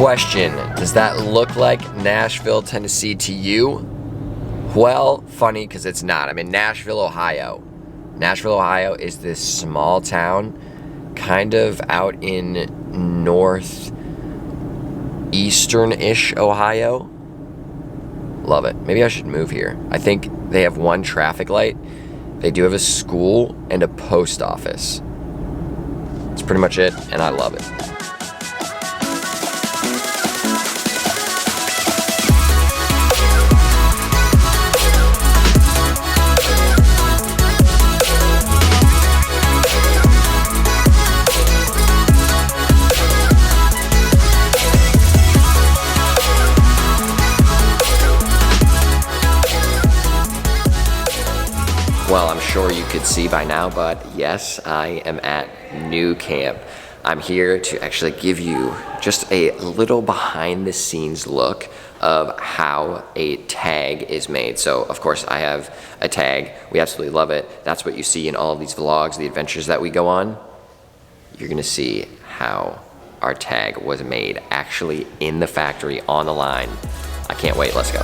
Question, does that look like Nashville, Tennessee to you? Well, funny because it's not. I'm in Nashville, Ohio. Nashville, Ohio is this small town kind of out in northeastern-ish Ohio. Love it. Maybe I should move here. I think they have one traffic light. They do have a school and a post office. That's pretty much it, and I love it. Well, I'm sure you could see by now, but yes, I am at nuCamp. I'm here to actually give you just a little behind the scenes look of how a tag is made. So of course I have a tag. We absolutely love it. That's what you see in all of these vlogs, the adventures that we go on. You're gonna see how our tag was made actually in the factory on the line. I can't wait, let's go.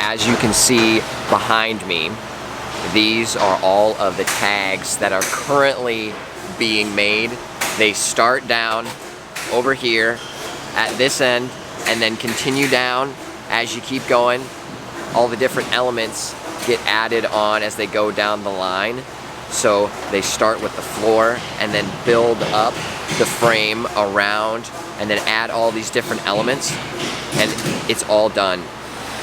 As you can see behind me, these are all of the tags that are currently being made. They start down over here at this end and then continue down as you keep going. All the different elements get added on as they go down the line. So they start with the floor and then build up the frame around and then add all these different elements, and it's all done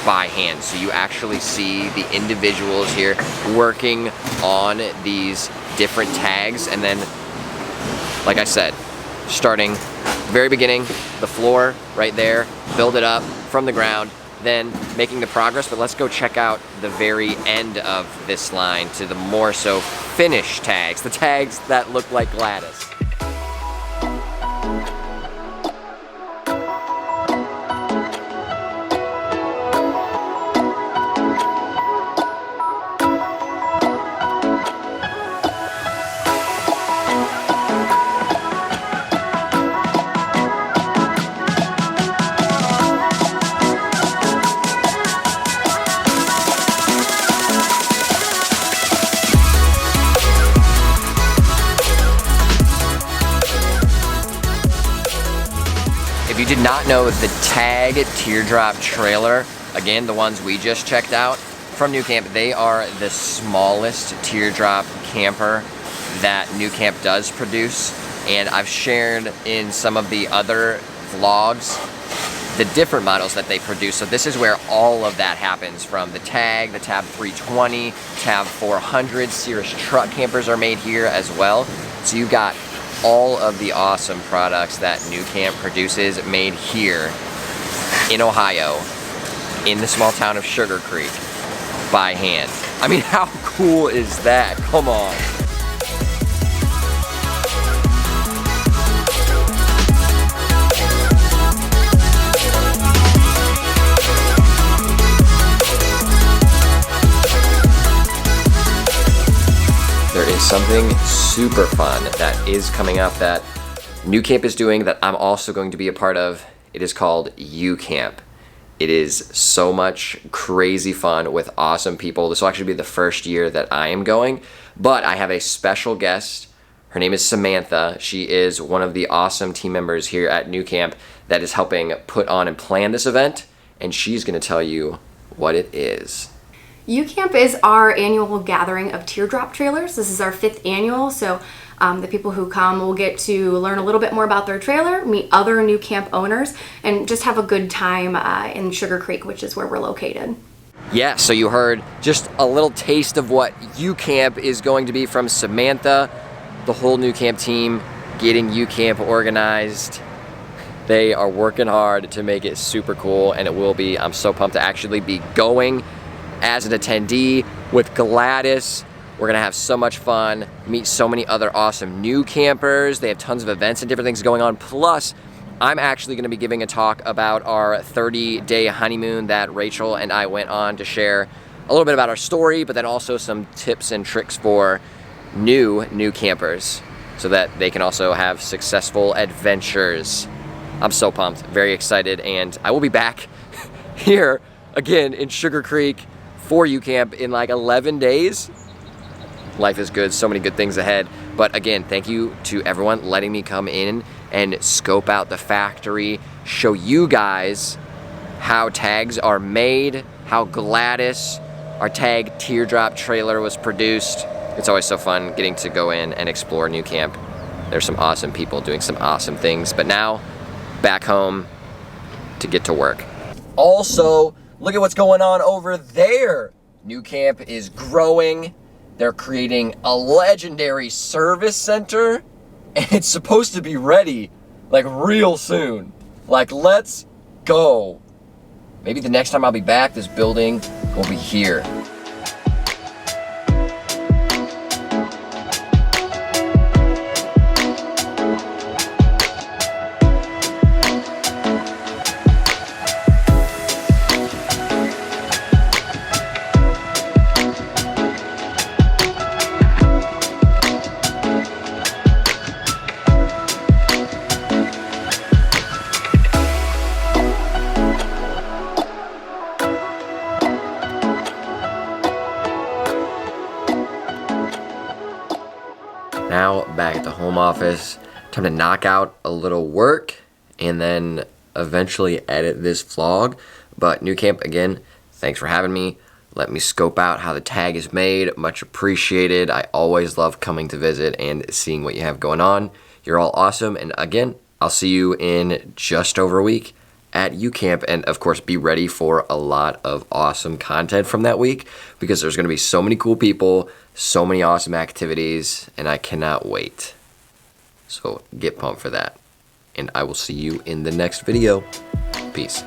by hand. So you actually see the individuals here working on these different tags, and then, like I said, starting very beginning, the floor right there, build it up from the ground, then making the progress. But let's go check out the very end of this line to the more so finished tags, the tags that look like Gladis. If you did not know, the TAG Teardrop trailer, again, the ones we just checked out from nuCamp, they are the smallest teardrop camper that nuCamp does produce. And I've shared in some of the other vlogs the different models that they produce. So this is where all of that happens, from the TAG, the Tab 320, Tab 400, Cirrus truck campers are made here as well. So you've got all of the awesome products that nuCamp produces made here in Ohio, in the small town of Sugarcreek, by hand. I mean, how cool is that? Come on. There is something super fun that is coming up that nuCamp is doing that I'm also going to be a part of. It is called uCamp. It is so much crazy fun with awesome people. This will actually be the first year that I am going, but I have a special guest. Her name is Samantha. She is one of the awesome team members here at nuCamp that is helping put on and plan this event, and she's gonna tell you what it is. uCamp is our annual gathering of teardrop trailers. This is our 5th annual, so the people who come will get to learn a little bit more about their trailer, meet other nuCamp owners, and just have a good time in Sugarcreek, which is where we're located. Yeah, so you heard just a little taste of what uCamp is going to be from Samantha, the whole nuCamp team getting uCamp organized. They are working hard to make it super cool, and it will be. I'm so pumped to actually be going as an attendee with Gladis. We're gonna have so much fun, meet so many other awesome new campers. They have tons of events and different things going on. Plus, I'm actually gonna be giving a talk about our 30-day honeymoon that Rachel and I went on to share a little bit about our story, but then also some tips and tricks for new campers so that they can also have successful adventures. I'm so pumped, very excited, and I will be back here again in Sugarcreek for uCamp in like 11 days. Life is good, so many good things ahead. But again, thank you to everyone letting me come in and scope out the factory, show you guys how tags are made, how Gladis, our TAG Teardrop trailer, was produced. It's always so fun getting to go in and explore nuCamp. There's some awesome people doing some awesome things. But now, back home to get to work. Also, look at what's going on over there. nuCamp is growing. They're creating a legendary service center, and it's supposed to be ready like real soon. Like, let's go. Maybe the next time I'll be back, this building will be here. Now back at the home office, time to knock out a little work and then eventually edit this vlog. But nuCamp, again, thanks for having me. Let me scope out how the tag is made. Much appreciated. I always love coming to visit and seeing what you have going on. You're all awesome. And again, I'll see you in just over a week at uCamp. And of course, be ready for a lot of awesome content from that week because there's going to be so many cool people, so many awesome activities, and I cannot wait. So get pumped for that. And I will see you in the next video. Peace.